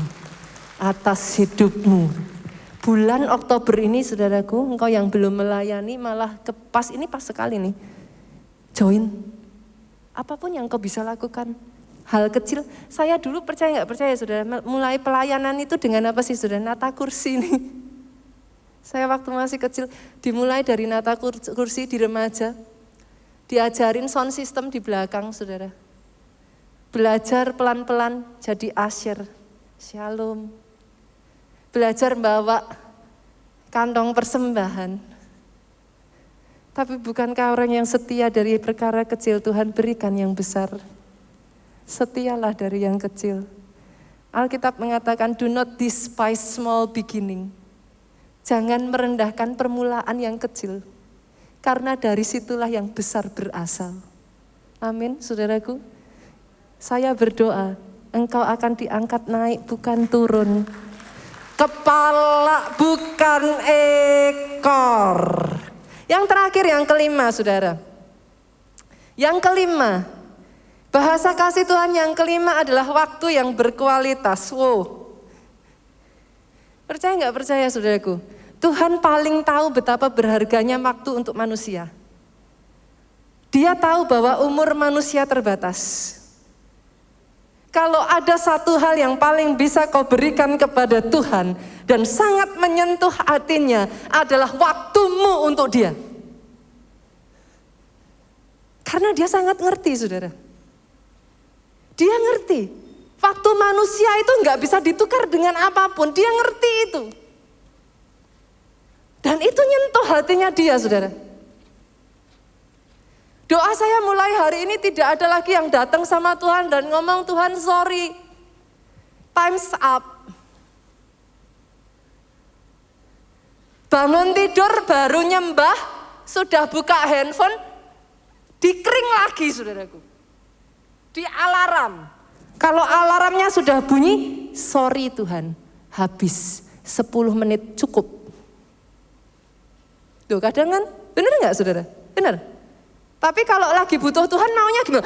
atas hidupmu. Bulan Oktober ini saudaraku, engkau yang belum melayani malah pas sekali nih. Join. Apapun yang kau bisa lakukan. Hal kecil, saya dulu percaya gak percaya saudara, mulai pelayanan itu dengan apa sih saudara? Nata kursi nih. Saya waktu masih kecil dimulai dari nata kursi di remaja. Diajarin sound system di belakang saudara. Belajar pelan-pelan jadi asyir. Shalom. Belajar bawa kantong persembahan. Tapi bukankah orang yang setia dari perkara kecil Tuhan berikan yang besar? Setialah dari yang kecil. Alkitab mengatakan, do not despise small beginning. Jangan merendahkan permulaan yang kecil. Karena dari situlah yang besar berasal. Amin, saudaraku. Saya berdoa, engkau akan diangkat naik bukan turun. Kepala bukan ekor. Yang terakhir, yang kelima, saudara. Yang kelima, bahasa kasih Tuhan yang kelima adalah waktu yang berkualitas. Wow. Percaya nggak percaya, saudaraku? Tuhan paling tahu betapa berharganya waktu untuk manusia. Dia tahu bahwa umur manusia terbatas. Kalau ada satu hal yang paling bisa kau berikan kepada Tuhan dan sangat menyentuh hatinya adalah waktumu untuk dia. Karena dia sangat ngerti, saudara. Dia ngerti. Waktu manusia itu nggak bisa ditukar dengan apapun. Dia ngerti itu. Dan itu nyentuh hatinya dia, saudara. Doa saya mulai hari ini tidak ada lagi yang datang sama Tuhan dan ngomong, Tuhan sorry, time's up. Bangun tidur baru nyembah, sudah buka handphone, dikering lagi, saudaraku. Di alarm. Kalau alarmnya sudah bunyi, sorry Tuhan, habis 10 menit cukup. Tuh kadang kan, benar nggak saudara? Benar. Tapi kalau lagi butuh Tuhan maunya gimana?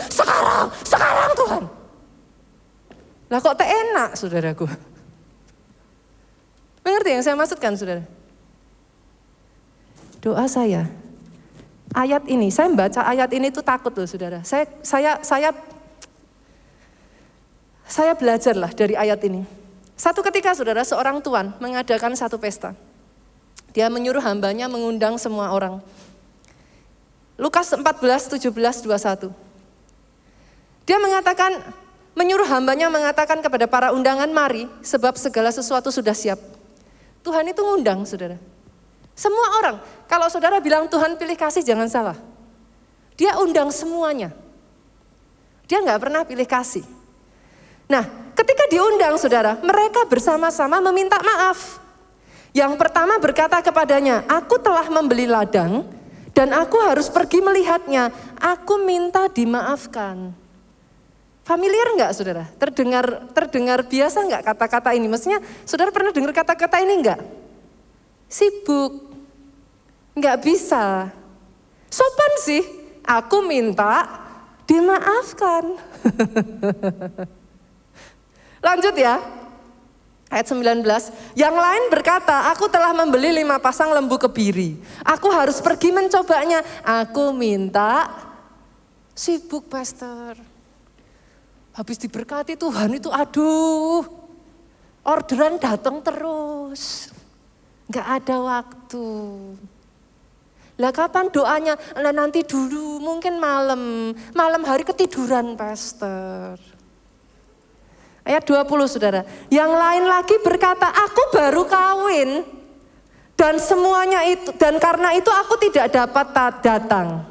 Sekarang Tuhan. Lah kok tak enak, saudaraku? Mengerti yang saya maksudkan, saudara? Doa saya, ayat ini, saya membaca ayat ini tuh takut loh, saudara. Saya belajarlah dari ayat ini. Satu ketika, saudara, seorang tuan mengadakan satu pesta. Dia menyuruh hambanya mengundang semua orang. Lukas 14, 17, 21. Dia menyuruh hambanya mengatakan kepada para undangan, mari, sebab segala sesuatu sudah siap. Tuhan itu ngundang, saudara. Semua orang, kalau saudara bilang Tuhan pilih kasih, jangan salah. Dia undang semuanya. Dia nggak pernah pilih kasih. Nah, ketika diundang, saudara, mereka bersama-sama meminta maaf. Yang pertama berkata kepadanya, aku telah membeli ladang, dan aku harus pergi melihatnya. Aku minta dimaafkan. Familiar enggak, saudara? Terdengar biasa enggak kata-kata ini? Maksudnya saudara pernah dengar kata-kata ini enggak? Sibuk. Enggak bisa. Sopan sih. Aku minta dimaafkan. Lanjut ya. Ayat 19, yang lain berkata, aku telah membeli 5 pasang lembu kebiri. Aku harus pergi mencobanya. Aku minta, sibuk pastor. Habis diberkati Tuhan itu aduh, orderan datang terus. Gak ada waktu. Lah kapan doanya? Lah nanti dulu, mungkin malam hari ketiduran pastor. Ayat 20, saudara. Yang lain lagi berkata, aku baru kawin dan semuanya itu, dan karena itu aku tidak dapat datang.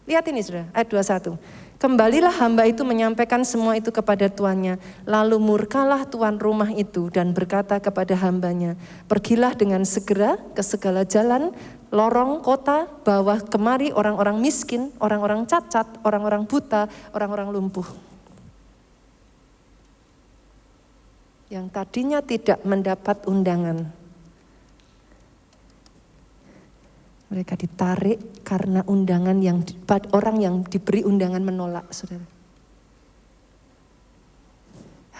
Lihat ini, saudara. Ayat 21. Kembalilah hamba itu menyampaikan semua itu kepada tuannya. Lalu murkalah tuan rumah itu dan berkata kepada hambanya, pergilah dengan segera ke segala jalan, lorong kota, bawa kemari orang-orang miskin, orang-orang cacat, orang-orang buta, orang-orang lumpuh. Yang tadinya tidak mendapat undangan. Mereka ditarik karena undangan orang yang diberi undangan menolak, saudara.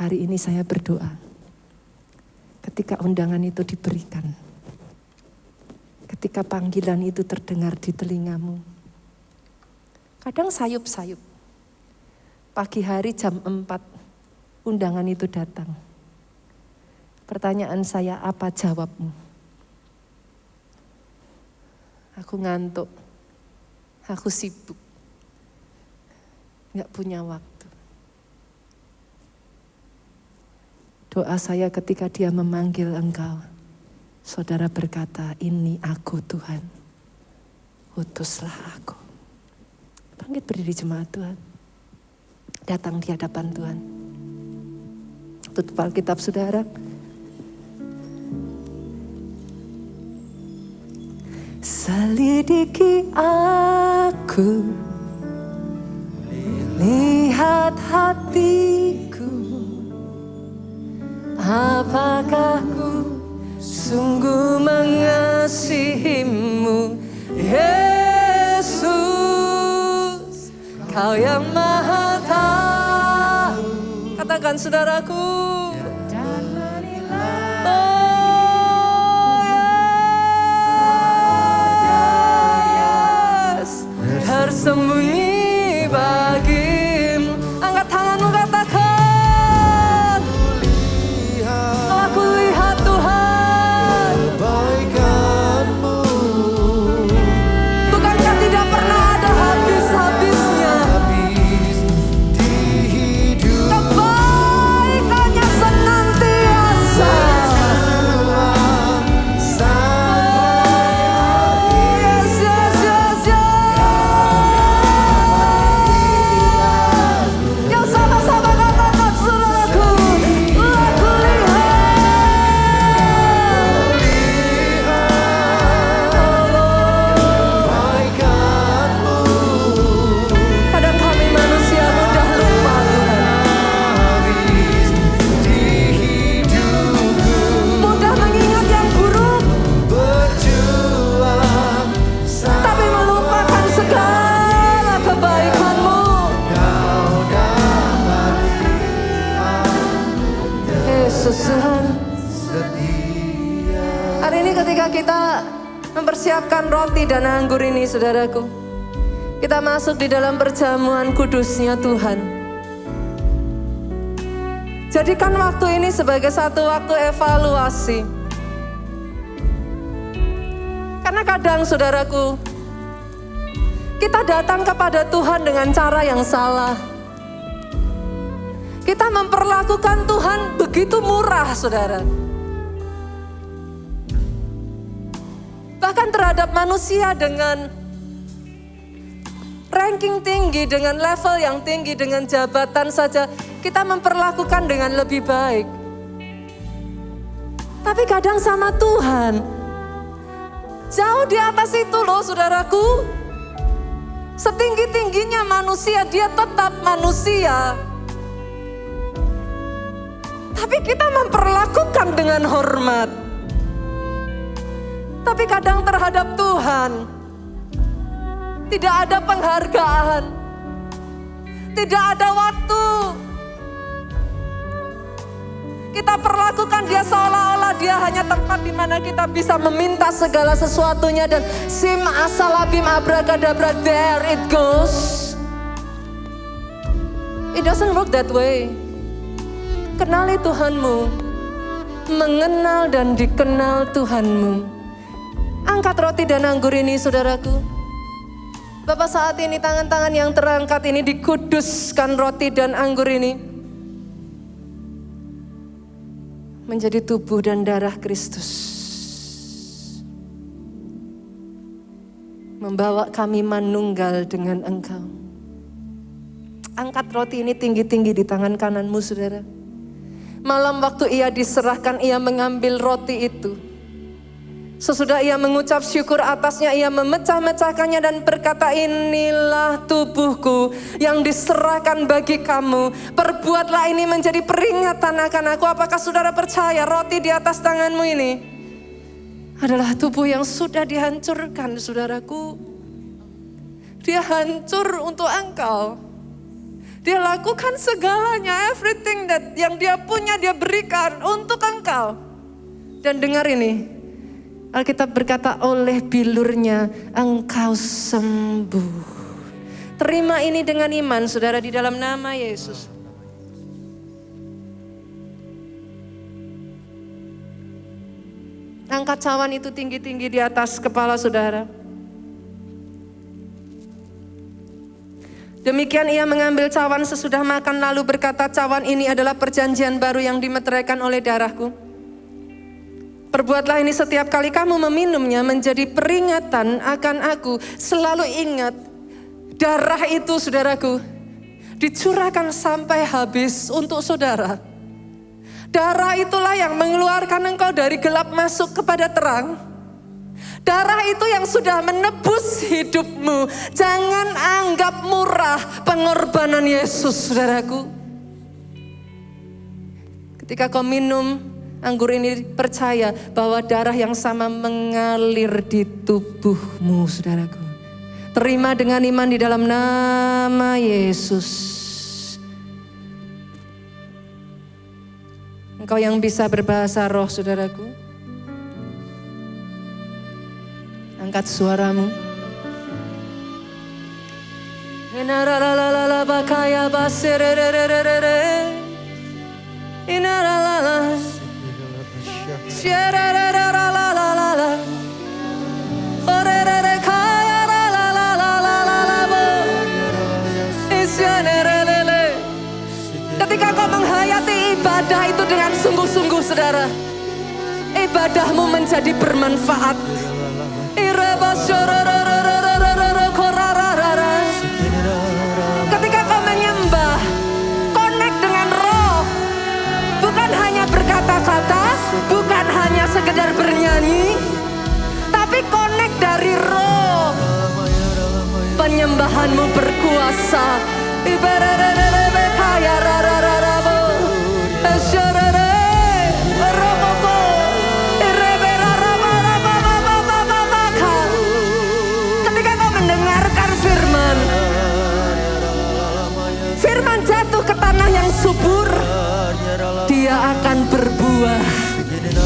Hari ini saya berdoa, ketika undangan itu diberikan, ketika panggilan itu terdengar di telingamu, kadang sayup-sayup, pagi hari jam 4, undangan itu datang. Pertanyaan saya, apa jawabmu? Aku ngantuk, aku sibuk, gak punya waktu. Doa saya ketika dia memanggil engkau, saudara berkata, ini aku Tuhan, utuslah aku. Bangkit berdiri jemaat Tuhan, datang di hadapan Tuhan. Tutup Alkitab saudara. Selidiki aku, lihat hatiku, apakah ku sungguh mengasihimu, Yesus, Kau yang Maha Tahu. Katakan saudaraku. Tersembunyi bagimu. Angkat tanganmu, katakan, telah kulihat Tuhan kebaikan-Mu. Bukankah tidak pernah ada habis-habisnya? Habis di hidup Kebaikannya senantiasa. Yes, yes, yes, yes. Yang sama-sama katakan saudaraku, telah kulihat. kebaikan-Mu. Kadang kami manusia mudah lupa Tuhan, Habis di hidupku mudah mengingat yang buruk, berjuang tapi melupakan segala kebaikan-Mu. Yesus Tuhan, setia. hari ini ketika kita mempersiapkan roti dan anggur ini saudaraku, kita masuk di dalam perjamuan kudusnya Tuhan. Jadikan waktu ini sebagai satu waktu evaluasi. Karena kadang saudaraku, kita datang kepada Tuhan dengan cara yang salah. Kita memperlakukan Tuhan begitu murah, saudara. Bahkan terhadap manusia dengan ranking tinggi, dengan level yang tinggi, dengan jabatan saja, kita memperlakukan dengan lebih baik. Tapi kadang sama Tuhan, jauh di atas itu loh saudaraku. Setinggi-tingginya manusia, dia tetap manusia. Tapi kita memperlakukan dengan hormat. Tapi kadang terhadap Tuhan, tidak ada penghargaan. Tidak ada waktu. Kita perlakukan dia seolah-olah dia hanya tempat di mana kita bisa meminta segala sesuatunya. Dan sim asalabim abrakadabra, there it goes. It doesn't work that way. Kenali Tuhanmu, mengenal dan dikenal Tuhanmu. Angkat roti dan anggur ini saudaraku. Bapak saat ini tangan-tangan yang terangkat ini dikuduskan roti dan anggur ini menjadi tubuh dan darah Kristus. Membawa kami manunggal dengan Engkau. Angkat roti ini tinggi-tinggi di tangan kananmu saudara. Malam waktu ia diserahkan, ia mengambil roti itu. Sesudah ia mengucap syukur atasnya, ia memecah-mecahkannya dan berkata, inilah tubuhku yang diserahkan bagi kamu. Perbuatlah ini menjadi peringatan akan aku. Apakah saudara percaya roti di atas tanganmu ini adalah tubuh yang sudah dihancurkan saudaraku. Dia hancur untuk engkau. Dia lakukan segalanya, everything that yang dia punya dia berikan untuk engkau. Dan dengar ini, Alkitab berkata oleh bilurnya engkau sembuh. Terima ini dengan iman saudara di dalam nama Yesus. Angkat cawan itu tinggi-tinggi di atas kepala saudara. Demikian ia mengambil cawan sesudah makan lalu berkata, cawan ini adalah perjanjian baru yang dimeteraikan oleh darahku. Perbuatlah ini setiap kali kamu meminumnya menjadi peringatan akan aku. Selalu ingat, darah itu saudaraku dicurahkan sampai habis untuk saudara. Darah itulah yang mengeluarkan engkau dari gelap masuk kepada terang. Darah itu yang sudah menebus hidupmu. Jangan anggap murah pengorbanan Yesus, saudaraku. Ketika kau minum anggur ini, percaya bahwa darah yang sama mengalir di tubuhmu, saudaraku. Terima dengan iman di dalam nama Yesus. Engkau yang bisa berbahasa roh, saudaraku. Angkat suaramu. Inaralalalala bakaya basirerererere. Inaralala. Siererereralalalala. Orerere kaya ralalalalalalala. Isyanerelele. Ketika kau menghayati ibadah itu dengan sungguh-sungguh, saudara, ibadahmu menjadi bermanfaat. Ketika kau menyembah, connect dengan roh, bukan hanya berkata-kata, bukan hanya sekedar bernyanyi, tapi connect dari roh. Penyembahanmu berkuasa. Ketika kau mendengarkan firman jatuh ke tanah yang subur, dia akan berbuah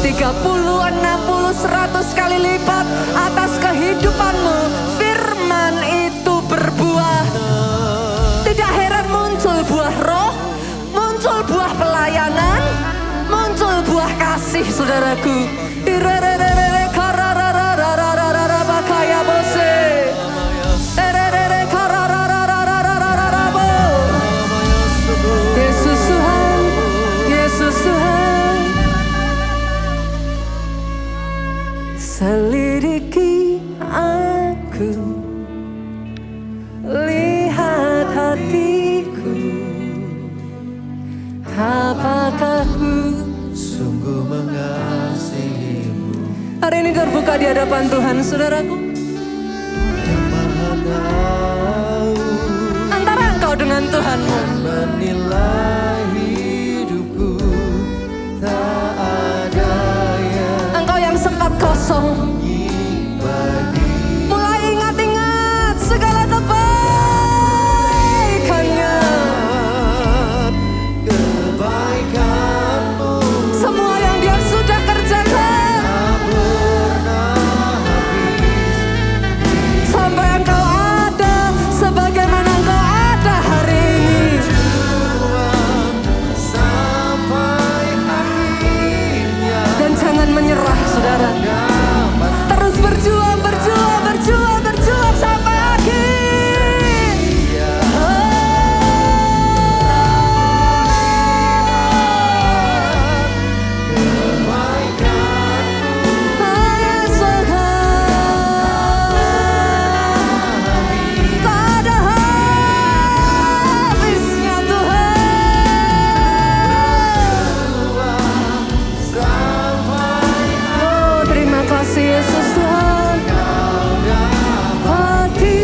30, 60, 100 kali lipat atas kehidupanmu. Firman itu berbuah. Tidak heran muncul buah roh, muncul buah pelayanan, muncul buah kasih, saudaraku. Yesus Tuhan, Yesus Tuhan. Selidiki aku, lihat hatiku, apakah ku sungguh mengasihimu. Hari ini terbuka di hadapan Tuhan, saudaraku. Yang Maha Tahu Antara engkau dengan Tuhanmu. menilai hidupku, tak ada yang Engkau yang sempat kosong, bagi mulai ingat-ingat segala kebaikannya. kebaikanmu Semua yang Dia sudah kerjakan tak pernah habis. sampai engkau ada sebagaimana engkau ada hari ini. Sampai akhirnya Dan jangan menyerah, saudara. Terus berjuang, berjuang, berjuang, berjuang sampai akhir. Tak ada habisnya Tuhan. Oh, terima kasih Yesus Tuhan. Hati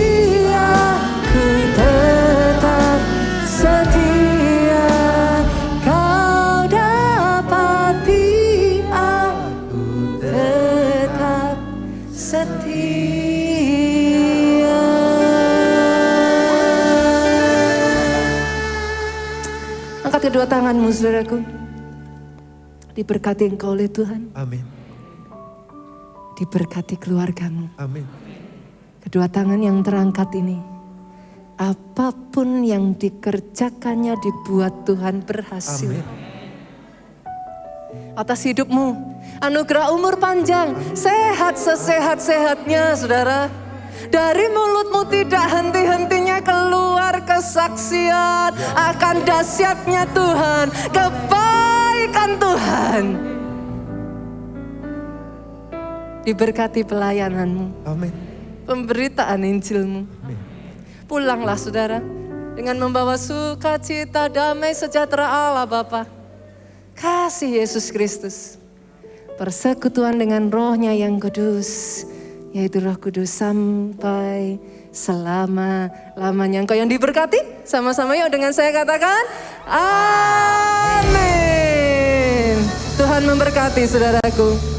aku tetap setia. Kau dapati aku tetap setia. Angkat kedua tanganmu, saudaraku. Diberkati engkau oleh Tuhan. Amin. Diberkati keluargamu. Amin. Kedua tangan yang terangkat ini, apapun yang dikerjakannya dibuat Tuhan berhasil. Amin. Atas hidupmu, anugerah umur panjang, sehat sesehat-sehatnya, saudara. Dari mulutmu tidak henti-hentinya keluar kesaksian akan dahsyatnya Tuhan, kebaikan Tuhan. Diberkati pelayananmu, Amin. pemberitaan Injilmu. Amin. Pulanglah, saudara, dengan membawa sukacita, damai, sejahtera Allah Bapa kasih Yesus Kristus, persekutuan dengan Roh-Nya yang kudus, yaitu Roh Kudus sampai selama-lamanya. Engkau yang diberkati, sama-sama yuk dengan saya katakan, amin. Tuhan memberkati saudaraku.